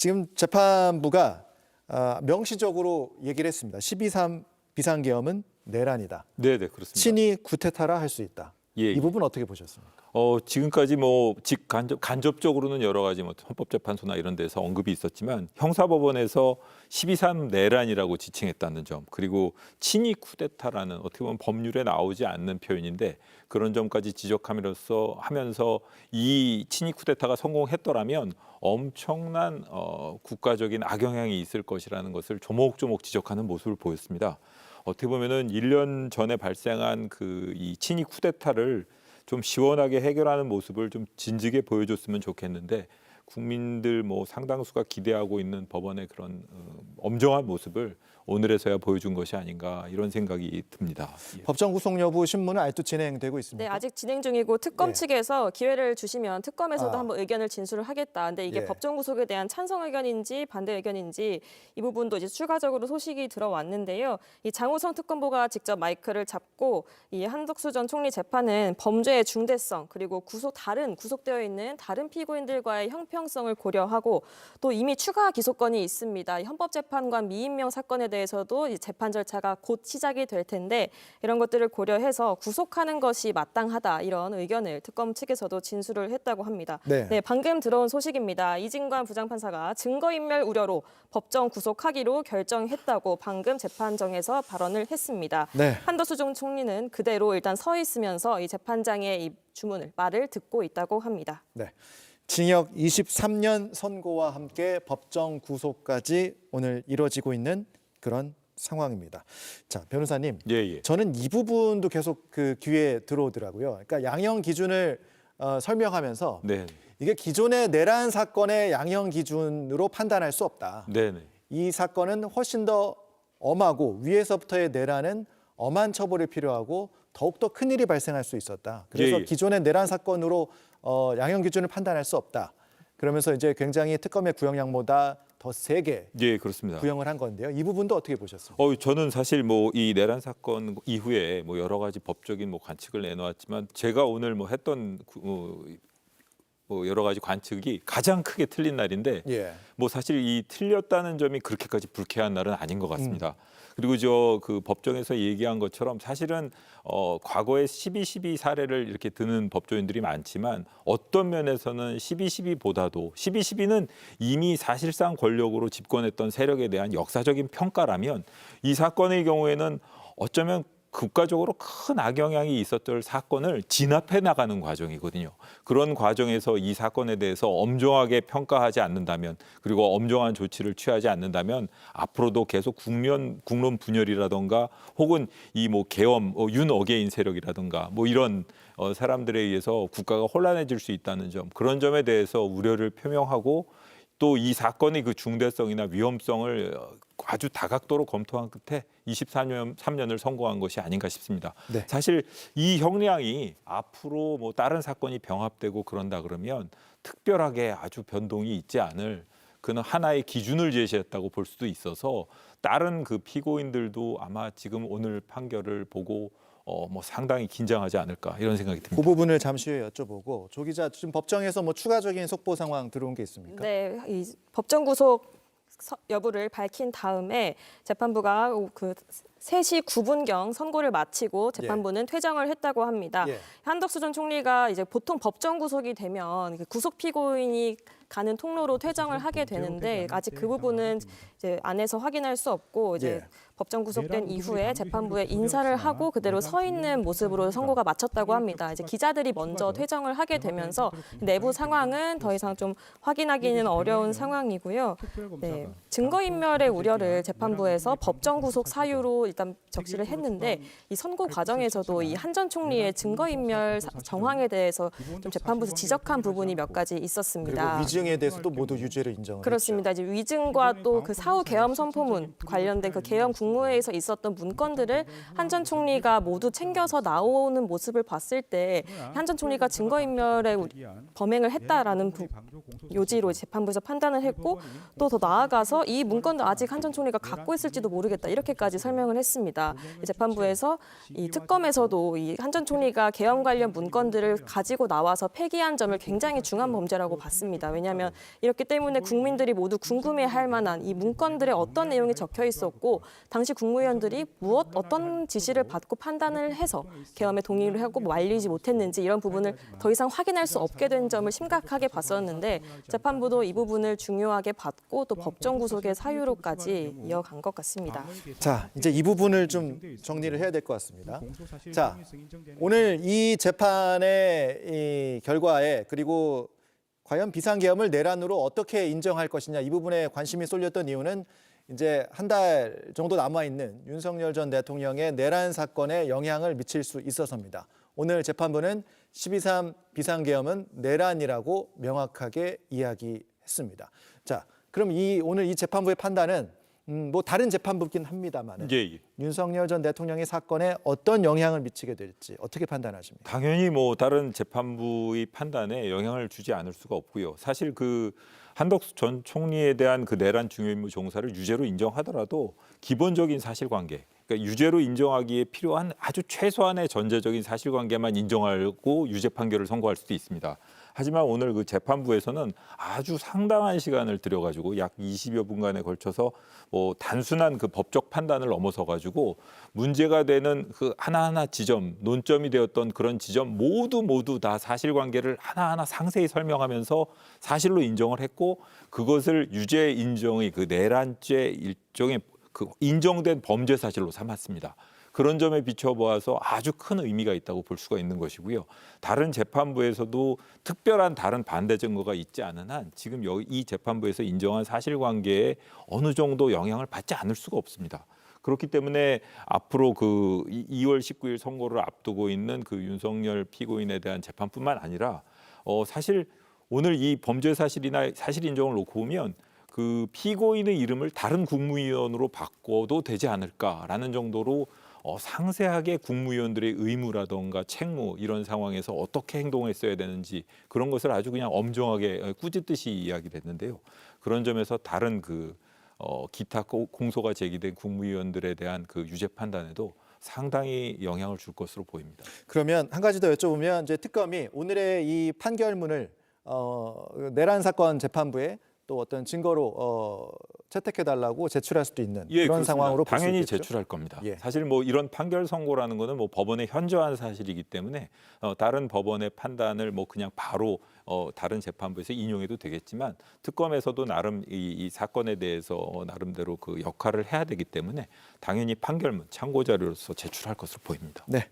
지금 재판부가 명시적으로 얘기를 했습니다. 12.3 비상계엄은 내란이다. 네, 그렇습니다. 친이 구테타라 할 수 있다. 예. 이 부분 어떻게 보셨습니까? 지금까지 간접적으로는 여러 가지 헌법재판소나 이런 데서 언급이 있었지만 형사법원에서 12.3 내란이라고 지칭했다는 점, 그리고 친이 쿠데타라는 어떻게 보면 법률에 나오지 않는 표현인데 그런 점까지 지적하면서 이 친이 쿠데타가 성공했더라면 엄청난 국가적인 악영향이 있을 것이라는 것을 조목조목 지적하는 모습을 보였습니다. 어떻게 보면은 1년 전에 발생한 이 친이 쿠데타를 좀 시원하게 해결하는 모습을 좀 진즉에 보여줬으면 좋겠는데 국민들 상당수가 기대하고 있는 법원의 그런 엄정한 모습을 오늘에서야 보여준 것이 아닌가 이런 생각이 듭니다. 예. 법정 구속 여부 신문은 아직도 진행되고 있습니다. 네, 아직 진행 중이고 특검 예. 측에서 기회를 주시면 특검에서도 한번 의견을 진술을 하겠다. 근데 이게 예. 법정 구속에 대한 찬성 의견인지 반대 의견인지 이 부분도 이제 추가적으로 소식이 들어왔는데요. 이 장우성 특검보가 직접 마이크를 잡고 이 한덕수 전 총리 재판은 범죄의 중대성 그리고 구속되어 있는 다른 피고인들과의 형평성을 고려하고 또 이미 추가 기소건이 있습니다. 헌법재판관 미임명 사건에 대해서도 이 재판 절차가 곧 시작이 될 텐데 이런 것들을 고려해서 구속하는 것이 마땅하다 이런 의견을 특검 측에서도 진술을 했다고 합니다. 네. 방금 들어온 소식입니다. 이진관 부장판사가 증거인멸 우려로 법정 구속하기로 결정했다고 방금 재판정에서 발언을 했습니다. 네. 한덕수 전 총리는 그대로 일단 서 있으면서 이 재판장의 이 말을 듣고 있다고 합니다. 네. 징역 23년 선고와 함께 법정 구속까지 오늘 이뤄지고 있는 그런 상황입니다. 자, 변호사님, 예. 저는 이 부분도 계속 그 귀에 들어오더라고요. 그러니까 양형 기준을 설명하면서 네. 이게 기존의 내란 사건의 양형 기준으로 판단할 수 없다. 네. 이 사건은 훨씬 더 엄하고 위에서부터의 내란은 엄한 처벌이 필요하고 더욱더 큰일이 발생할 수 있었다. 그래서 예. 기존의 내란 사건으로 양형 기준을 판단할 수 없다. 그러면서 이제 굉장히 특검의 구형량보다 더 세게 예, 그렇습니다. 구형을 한 건데요. 이 부분도 어떻게 보셨습니까? 저는 사실 이 내란 사건 이후에 여러 가지 법적인 관측을 내놓았지만 제가 오늘 했던 여러 가지 관측이 가장 크게 틀린 날인데 예. 사실 이 틀렸다는 점이 그렇게까지 불쾌한 날은 아닌 것 같습니다. 그리고 법정에서 얘기한 것처럼 사실은 과거에 12.12 사례를 이렇게 드는 법조인들이 많지만 어떤 면에서는 12.12보다도 12.12는 이미 사실상 권력으로 집권했던 세력에 대한 역사적인 평가라면 이 사건의 경우에는 어쩌면 국가적으로 큰 악영향이 있었던 사건을 진압해 나가는 과정이거든요. 그런 과정에서 이 사건에 대해서 엄정하게 평가하지 않는다면 그리고 엄정한 조치를 취하지 않는다면 앞으로도 계속 국론 분열이라든가 혹은 이 계엄, 윤어게인 세력이라든가 이런 사람들에 의해서 국가가 혼란해질 수 있다는 점, 그런 점에 대해서 우려를 표명하고 또 이 사건의 그 중대성이나 위험성을 아주 다각도로 검토한 끝에 23년을 선고한 것이 아닌가 싶습니다. 네. 사실 이 형량이 앞으로 다른 사건이 병합되고 그런다 그러면 특별하게 아주 변동이 있지 않을 그는 하나의 기준을 제시했다고 볼 수도 있어서 다른 그 피고인들도 아마 지금 오늘 판결을 보고 상당히 긴장하지 않을까 이런 생각이 듭니다. 그 부분을 잠시 후에 여쭤보고 조 기자, 지금 법정에서 추가적인 속보 상황 들어온 게 있습니까? 네, 이 법정 구속 여부를 밝힌 다음에 재판부가 그 3시 9분경 선고를 마치고 재판부는 퇴정을 했다고 합니다. 예. 한덕수 전 총리가 이제 보통 법정 구속이 되면 구속 피고인이 가는 통로로 퇴정을 하게 되는데 아직 그 부분은 이제 안에서 확인할 수 없고 이제 법정 구속된 이후에 재판부에 인사를 하고 그대로 서 있는 모습으로 선고가 마쳤다고 합니다. 이제 기자들이 먼저 퇴정을 하게 되면서 내부 상황은 더 이상 좀 확인하기는 어려운 상황이고요. 네, 증거인멸의 우려를 재판부에서 법정 구속 사유로 일단 적시를 했는데 이 선고 과정에서도 이 한 전 총리의 증거인멸 정황에 대해서 좀 재판부에서 지적한 부분이 몇 가지 있었습니다. 그리고 위증에 대해서도 모두 유죄를 인정을 그렇습니다. 했죠. 이제 위증과 또 그 사후 계엄 선포문 관련된 그 계엄 국무회의에서 있었던 문건들을 한 전 총리가 모두 챙겨서 나오는 모습을 봤을 때 한 전 총리가 증거인멸의 범행을 했다라는 요지로 재판부에서 판단을 했고 또 더 나아가서 이 문건도 아직 한 전 총리가 갖고 있을지도 모르겠다 이렇게까지 설명을 했습니다. 재판부에서 이 특검에서도 이 한 전 총리가 계엄 관련 문건들을 가지고 나와서 폐기한 점을 굉장히 중한 범죄라고 봤습니다. 왜냐하면 이렇기 때문에 국민들이 모두 궁금해할 만한 이 문건들에 어떤 내용이 적혀 있었고 당시 국무위원들이 어떤 지시를 받고 판단을 해서 계엄에 동의를 하고 말리지 못했는지 이런 부분을 더 이상 확인할 수 없게 된 점을 심각하게 봤었는데 재판부도 이 부분을 중요하게 봤고 또 법정 구속의 사유로까지 이어간 것 같습니다. 자, 이제 이 부분을 좀 정리를 해야 될 것 같습니다. 자, 오늘 이 재판의 이 결과에 그리고 과연 비상계엄을 내란으로 어떻게 인정할 것이냐 이 부분에 관심이 쏠렸던 이유는 이제 한 달 정도 남아 있는 윤석열 전 대통령의 내란 사건에 영향을 미칠 수 있어서입니다. 오늘 재판부는 12.3 비상계엄은 내란이라고 명확하게 이야기했습니다. 자, 그럼 오늘 이 재판부의 판단은 뭐 다른 재판부긴 합니다만 예. 윤석열 전 대통령의 사건에 어떤 영향을 미치게 될지 어떻게 판단하십니까? 당연히 뭐 다른 재판부의 판단에 영향을 주지 않을 수가 없고요. 사실 그 한덕수 전 총리에 대한 그 내란 중요임무 종사를 유죄로 인정하더라도 기본적인 사실관계, 그러니까 유죄로 인정하기에 필요한 아주 최소한의 전제적인 사실관계만 인정하고 유죄 판결을 선고할 수도 있습니다. 하지만 오늘 그 재판부에서는 아주 상당한 시간을 들여가지고 약 20여 분간에 걸쳐서 뭐 단순한 그 법적 판단을 넘어서 가지고 문제가 되는 그 하나하나 지점, 논점이 되었던 그런 지점 모두 다 사실관계를 하나하나 상세히 설명하면서 사실로 인정을 했고 그것을 유죄 인정의 그 내란죄 일종의 그 인정된 범죄 사실로 삼았습니다. 그런 점에 비춰보아서 아주 큰 의미가 있다고 볼 수가 있는 것이고요. 다른 재판부에서도 특별한 다른 반대 증거가 있지 않은 한 지금 이 재판부에서 인정한 사실관계에 어느 정도 영향을 받지 않을 수가 없습니다. 그렇기 때문에 앞으로 그 2월 19일 선고를 앞두고 있는 그 윤석열 피고인에 대한 재판뿐만 아니라 사실 오늘 이 범죄 사실이나 사실 인정을 놓고 보면 그 피고인의 이름을 다른 국무위원으로 바꿔도 되지 않을까라는 정도로 상세하게 국무위원들의 의무라던가 책무 이런 상황에서 어떻게 행동했어야 되는지 그런 것을 아주 그냥 엄정하게 꾸짖듯이 이야기됐는데요. 그런 점에서 다른 그 기타 공소가 제기된 국무위원들에 대한 그 유죄 판단에도 상당히 영향을 줄 것으로 보입니다. 그러면 한 가지 더 여쭤보면 이제 특검이 오늘의 이 판결문을 내란 사건 재판부에 또 어떤 증거로 채택해달라고 제출할 수도 있는 그런 그렇습니다. 상황으로 볼 수 당연히 있겠죠? 제출할 겁니다. 예. 사실 뭐 이런 판결 선고라는 거는 뭐 법원의 현저한 사실이기 때문에 다른 법원의 판단을 뭐 그냥 바로 다른 재판부에서 인용해도 되겠지만 특검에서도 나름 이 사건에 대해서 나름대로 그 역할을 해야 되기 때문에 당연히 판결문 참고 자료로서 제출할 것으로 보입니다. 네.